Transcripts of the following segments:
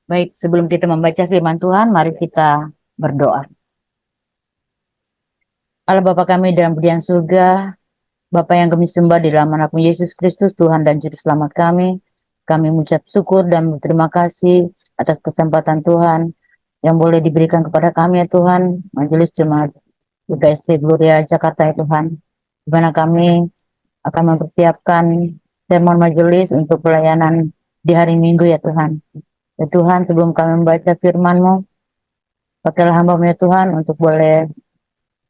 Baik, sebelum kita membaca firman Tuhan, mari kita berdoa. Allah Bapa kami dalam berian surga, Bapa yang kami sembah di dalam nama Yesus Kristus, Tuhan dan Juru Selamat kami mengucap syukur dan berterima kasih atas kesempatan Tuhan yang boleh diberikan kepada kami ya Tuhan, Majelis Jemaat UKST Gloria Jakarta ya Tuhan, di mana kami akan mempersiapkan sermon majelis untuk pelayanan di hari Minggu ya Tuhan. Ya Tuhan, sebelum kami membaca firman-Mu, pakailah hamba-Mu ya Tuhan untuk boleh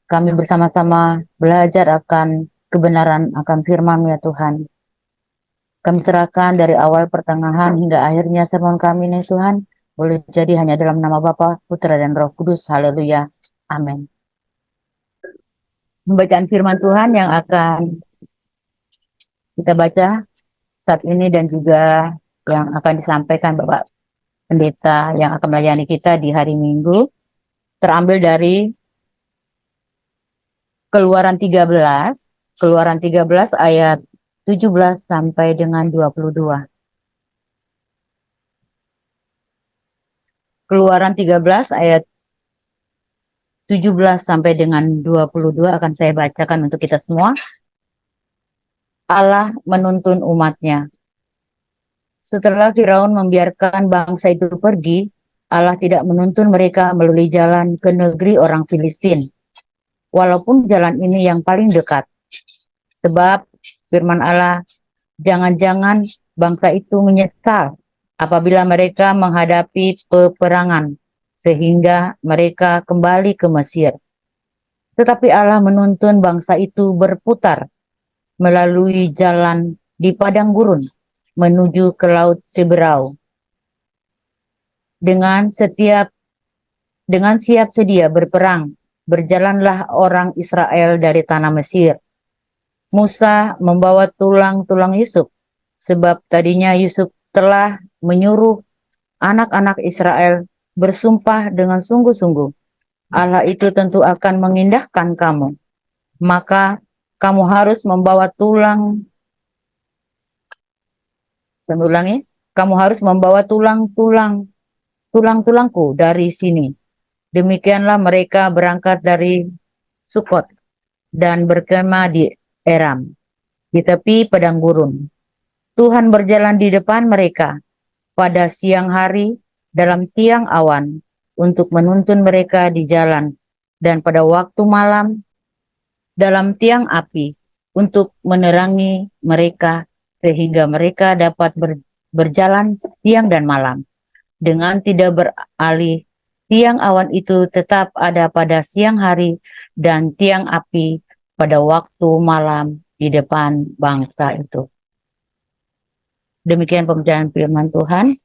kami bersama-sama belajar akan kebenaran akan firman-Mu ya Tuhan. Kami serahkan dari awal pertengahan hingga akhirnya sermon kami nih Tuhan. Boleh jadi hanya dalam nama Bapa, Putra dan Roh Kudus. Haleluya. Amin. Pembacaan firman Tuhan yang akan kita baca saat ini dan juga yang akan disampaikan Bapak Pendeta yang akan melayani kita di hari Minggu terambil dari Keluaran 13 ayat 17 sampai dengan 22. Keluaran 13 ayat 17 sampai dengan 22 akan saya bacakan untuk kita semua. Allah menuntun umatnya. Setelah Firaun membiarkan bangsa itu pergi, Allah tidak menuntun mereka melalui jalan ke negeri orang Filistin. Walaupun jalan ini yang paling dekat. Sebab firman Allah, jangan-jangan bangsa itu menyesal apabila mereka menghadapi peperangan, sehingga mereka kembali ke Mesir. Tetapi Allah menuntun bangsa itu berputar melalui jalan di padang gurun menuju ke Laut Teberau. Dengan siap sedia berperang, berjalanlah orang Israel dari tanah Mesir. Musa membawa tulang-tulang Yusuf, sebab tadinya Yusuf telah menyuruh anak-anak Israel bersumpah dengan sungguh-sungguh, Allah itu tentu akan mengindahkan kamu. Maka kamu harus membawa kamu harus membawa tulang-tulangku dari sini. Demikianlah mereka berangkat dari Sukot dan berkemah di Eram, di tepi padang gurun. Tuhan berjalan di depan mereka pada siang hari dalam tiang awan untuk menuntun mereka di jalan, dan pada waktu malam dalam tiang api untuk menerangi mereka sehingga mereka dapat berjalan siang dan malam. Dengan tidak beralih, tiang awan itu tetap ada pada siang hari dan tiang api pada waktu malam di depan bangsa itu. Demikian pembacaan firman Tuhan.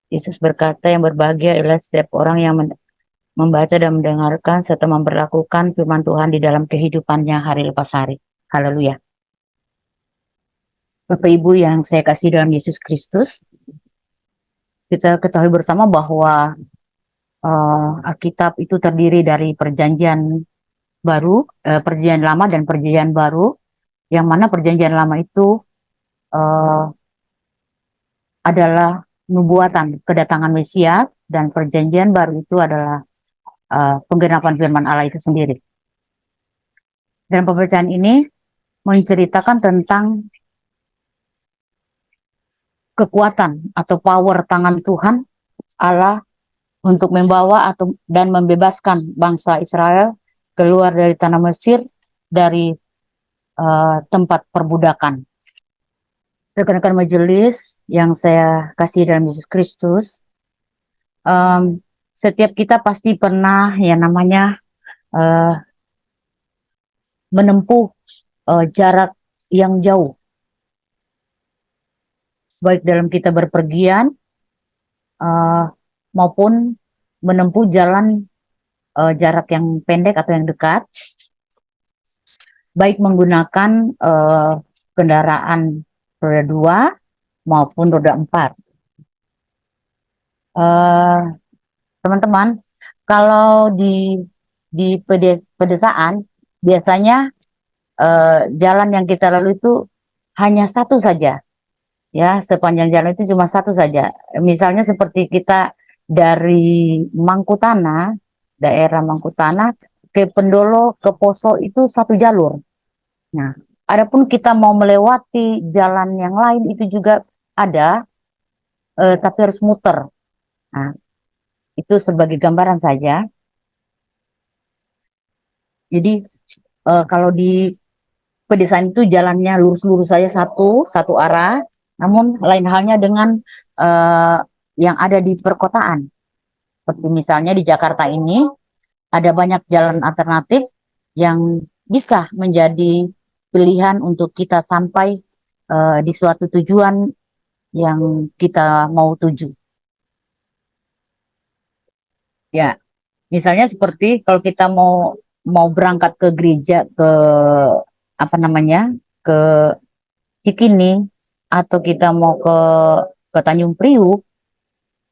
Yesus berkata, yang berbahagia adalah setiap orang yang membaca dan mendengarkan serta memperlakukan firman Tuhan di dalam kehidupannya hari lepas hari. Haleluya. Bapak Ibu yang saya kasih dalam Yesus Kristus, kita ketahui bersama bahwa Alkitab itu terdiri dari perjanjian baru, perjanjian lama dan perjanjian baru, yang mana perjanjian lama itu uh, adalah nubuatan kedatangan Mesias, dan perjanjian baru itu adalah penggenapan firman Allah itu sendiri. Dan pembacaan ini menceritakan tentang kekuatan atau power tangan Tuhan Allah untuk membawa dan membebaskan bangsa Israel keluar dari tanah Mesir dari tempat perbudakan. Rekan-rekan majelis yang saya kasih dalam Yesus Kristus, setiap kita pasti pernah yang namanya menempuh jarak yang jauh, baik dalam kita berpergian maupun menempuh jalan jarak yang pendek atau yang dekat, baik menggunakan kendaraan roda 2 maupun roda 4. Teman-teman, kalau di pedesaan biasanya jalan yang kita lalui itu hanya satu saja, Ya, sepanjang jalan itu cuma satu saja. Misalnya seperti kita dari Mangkutana, daerah Mangkutana ke Pendolo ke Poso itu satu jalur. Nah, adapun kita mau melewati jalan yang lain itu juga ada, tapi harus muter. Nah, itu sebagai gambaran saja. Jadi kalau di pedesaan itu jalannya lurus-lurus saja satu arah, namun lain halnya dengan eh, yang ada di perkotaan. Seperti misalnya di Jakarta ini ada banyak jalan alternatif yang bisa menjadi pilihan untuk kita sampai di suatu tujuan yang kita mau tuju. Ya, misalnya seperti kalau kita mau mau berangkat ke gereja ke apa namanya ke Cikini atau kita mau ke Tanjung Priuk,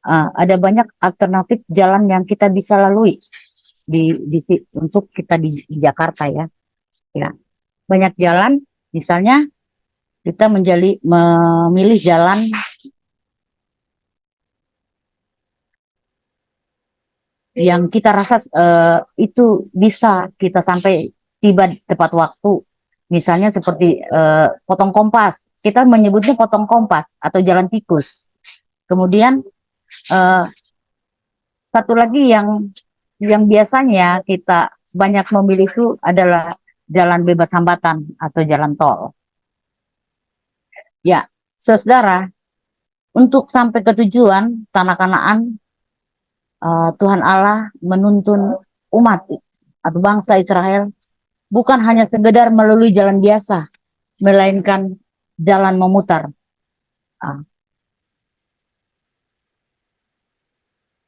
ada banyak alternatif jalan yang kita bisa lalui untuk kita di Jakarta ya. Ya, banyak jalan, misalnya kita memilih jalan yang kita rasa itu bisa kita sampai tiba di tepat waktu. Misalnya seperti potong kompas, kita menyebutnya potong kompas atau jalan tikus. Kemudian eh, satu lagi yang biasanya kita banyak memilih itu adalah jalan bebas hambatan atau jalan tol. Ya, saudara, untuk sampai ke tujuan tanah Kanaan, Tuhan Allah menuntun umat atau bangsa Israel bukan hanya sekedar melalui jalan biasa, melainkan jalan memutar. Ah,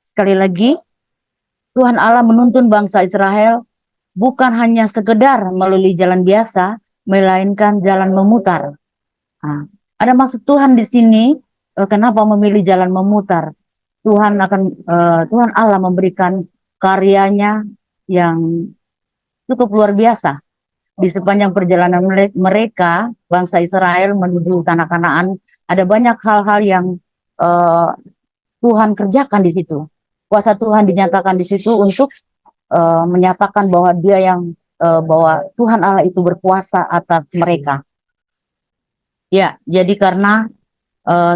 sekali lagi, Tuhan Allah menuntun bangsa Israel bukan hanya sekedar melalui jalan biasa, melainkan jalan memutar. Ah, ada maksud Tuhan di sini. Kenapa memilih jalan memutar? Tuhan Allah memberikan karyanya yang cukup luar biasa di sepanjang perjalanan mereka, bangsa Israel menuju tanah Kanaan. Ada banyak hal-hal yang uh, Tuhan kerjakan di situ. Kuasa Tuhan dinyatakan di situ untuk menyatakan bahwa bahwa Tuhan Allah itu berkuasa atas mereka. Ya, jadi karena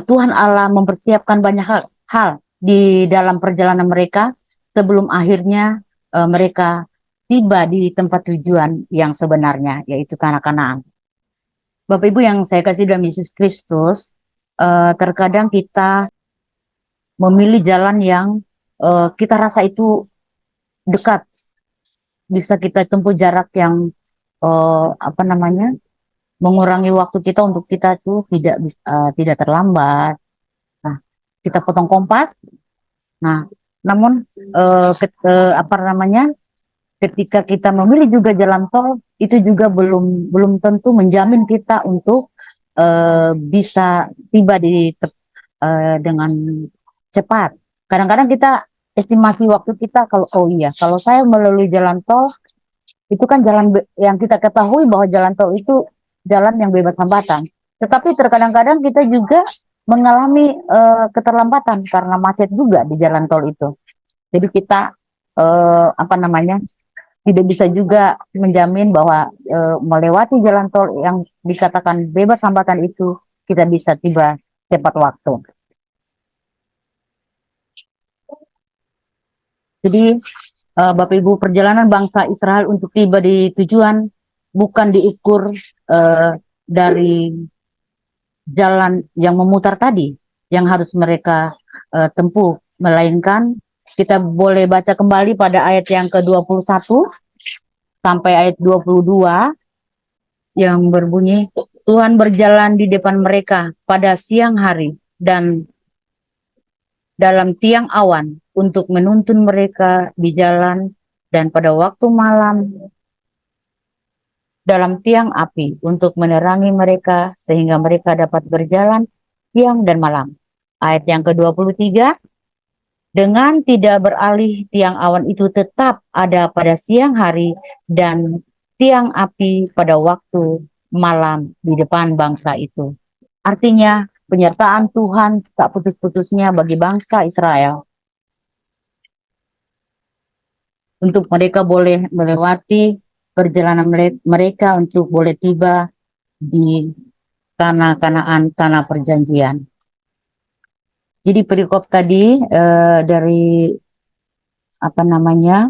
Tuhan Allah mempersiapkan banyak hal di dalam perjalanan mereka sebelum akhirnya mereka tiba di tempat tujuan yang sebenarnya, yaitu tanah Kanaan. Bapak Ibu yang saya kasih dalam Yesus Kristus, terkadang kita memilih jalan yang kita rasa itu dekat, bisa kita tempuh jarak yang apa namanya, mengurangi waktu kita untuk kita tuh tidak terlambat. Nah, kita potong kompas. Nah, namun apa namanya, ketika kita memilih juga jalan tol, itu juga belum belum tentu menjamin kita untuk bisa tiba dengan cepat. Kadang-kadang kita estimasi waktu kita kalau oh iya, kalau saya melalui jalan tol itu kan yang kita ketahui bahwa jalan tol itu jalan yang bebas hambatan. Tetapi terkadang-kadang kita juga mengalami keterlambatan karena macet juga di jalan tol itu. Jadi kita apa namanya tidak bisa juga menjamin bahwa melewati jalan tol yang dikatakan bebas hambatan itu kita bisa tiba tepat waktu. Jadi Bapak Ibu, perjalanan bangsa Israel untuk tiba di tujuan bukan diukur dari jalan yang memutar tadi yang harus mereka tempuh, melainkan kita boleh baca kembali pada ayat yang ke-21 sampai ayat 22 yang berbunyi, Tuhan berjalan di depan mereka pada siang hari dan dalam tiang awan untuk menuntun mereka di jalan, dan pada waktu malam dalam tiang api untuk menerangi mereka sehingga mereka dapat berjalan siang dan malam. Ayat yang ke-23, dengan tidak beralih tiang awan itu tetap ada pada siang hari dan tiang api pada waktu malam di depan bangsa itu. Artinya penyertaan Tuhan tak putus-putusnya bagi bangsa Israel. Untuk mereka boleh melewati perjalanan mereka untuk boleh tiba di tanah Kanaan, tanah perjanjian. Jadi perikop tadi dari apa namanya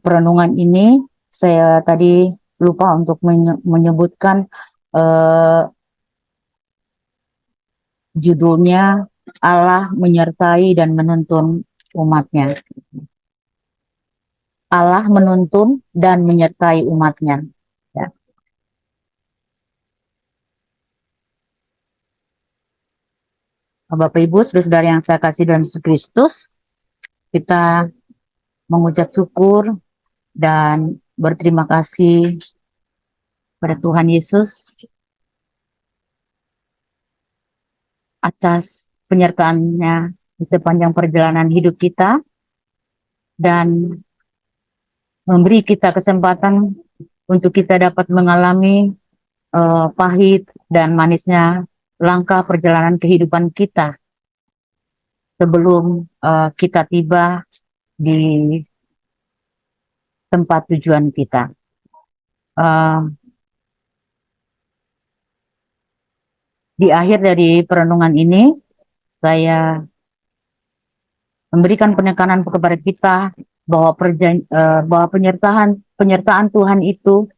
perenungan ini saya tadi lupa untuk menyebutkan eh, judulnya Allah menyertai dan menuntun umatnya. Allah menuntun dan menyertai umatnya. Ya. Bapak Ibu, saudara yang saya kasih dalam Yesus Kristus, kita mengucap syukur dan berterima kasih pada Tuhan Yesus atas penyertaannya di sepanjang perjalanan hidup kita dan memberi kita kesempatan untuk kita dapat mengalami pahit dan manisnya langkah perjalanan kehidupan kita sebelum kita tiba di tempat tujuan kita. Di akhir dari perenungan ini, saya memberikan penekanan kepada kita bahwa bahwa penyertaan Tuhan itu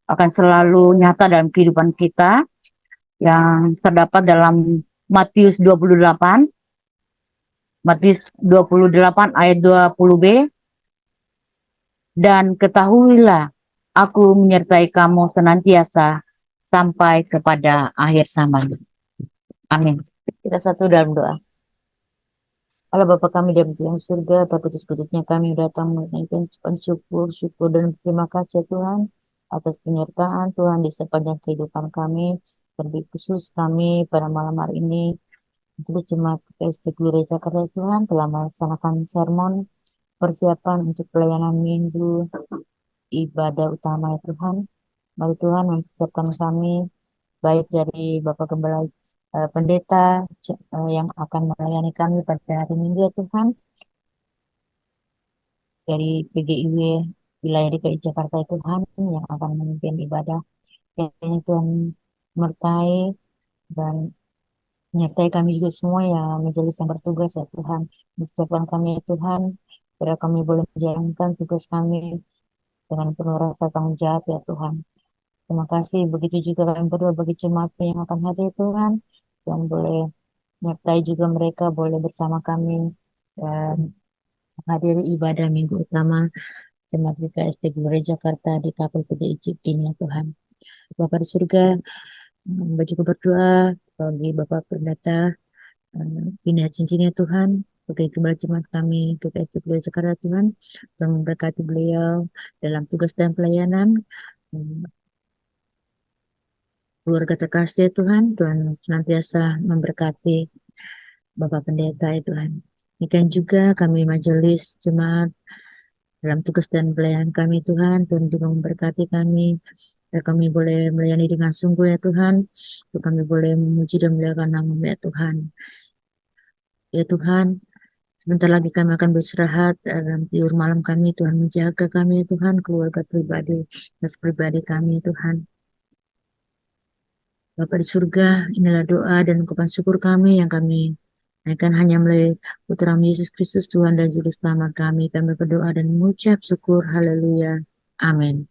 akan selalu nyata dalam kehidupan kita yang terdapat dalam Matius 28 ayat 20b, dan ketahuilah aku menyertai kamu senantiasa sampai kepada akhir zaman. Amin. Kita satu dalam doa. Allah Bapa kami dalam surga, tak putus-putusnya kami datang menaikkan syukur dan terima kasih Tuhan atas penyertaan Tuhan di sepanjang kehidupan kami, terlebih khusus kami pada malam hari ini untuk jemaat PKSD Gereja Jakarta Tuhan telah melaksanakan sermon persiapan untuk pelayanan minggu ibadah utama ya Tuhan. Mari Tuhan mempersiapkan kami baik dari Bapak Gembala Pendeta yang akan melayani kami pada hari Minggu ya Tuhan, dari PGIW wilayah DKI Jakarta ya Tuhan yang akan memimpin ibadah. Kiranya Tuhan menyertai dan menyertai kami juga semua yang majelis yang bertugas ya Tuhan. Persiapkan kami ya Tuhan, supaya kami boleh menjalankan tugas kami dengan penuh rasa tanggung jawab ya Tuhan. Terima kasih. Begitu juga kami berdoa bagi jemaat yang akan hadir Tuhan, yang boleh menyertai juga mereka boleh bersama kami dan menghadiri ibadah minggu utama Jemaat GKSD Gereja Jakarta di KPPD ICIP ini ya Tuhan. Bapak di surga, juga berdoa bagi Bapak Pendeta Pina Cincinnya Tuhan, bagi kembali jemaat kami GKSD Gereja Jakarta Tuhan, Tuhan memberkati beliau dalam tugas dan pelayanan. Keluarga terkasih ya Tuhan, Tuhan senantiasa memberkati Bapak Pendeta ya Tuhan. Demikian juga kami majelis jemaat dalam tugas dan pelayanan kami Tuhan, Tuhan juga memberkati kami, agar kami boleh melayani dengan sungguh ya Tuhan, untuk kami boleh memuji dan memuliakan nama-Mu ya Tuhan. Ya Tuhan, sebentar lagi kami akan beristirahat dalam tidur malam kami, Tuhan menjaga kami ya Tuhan, keluarga pribadi, dan pribadi kami ya Tuhan. Bapa di surga, inilah doa dan ungkapan syukur kami yang kami naikkan hanya melalui Putra Yesus Kristus Tuhan dan Juru Selamat kami. Kami berdoa dan mengucap syukur. Haleluya. Amin.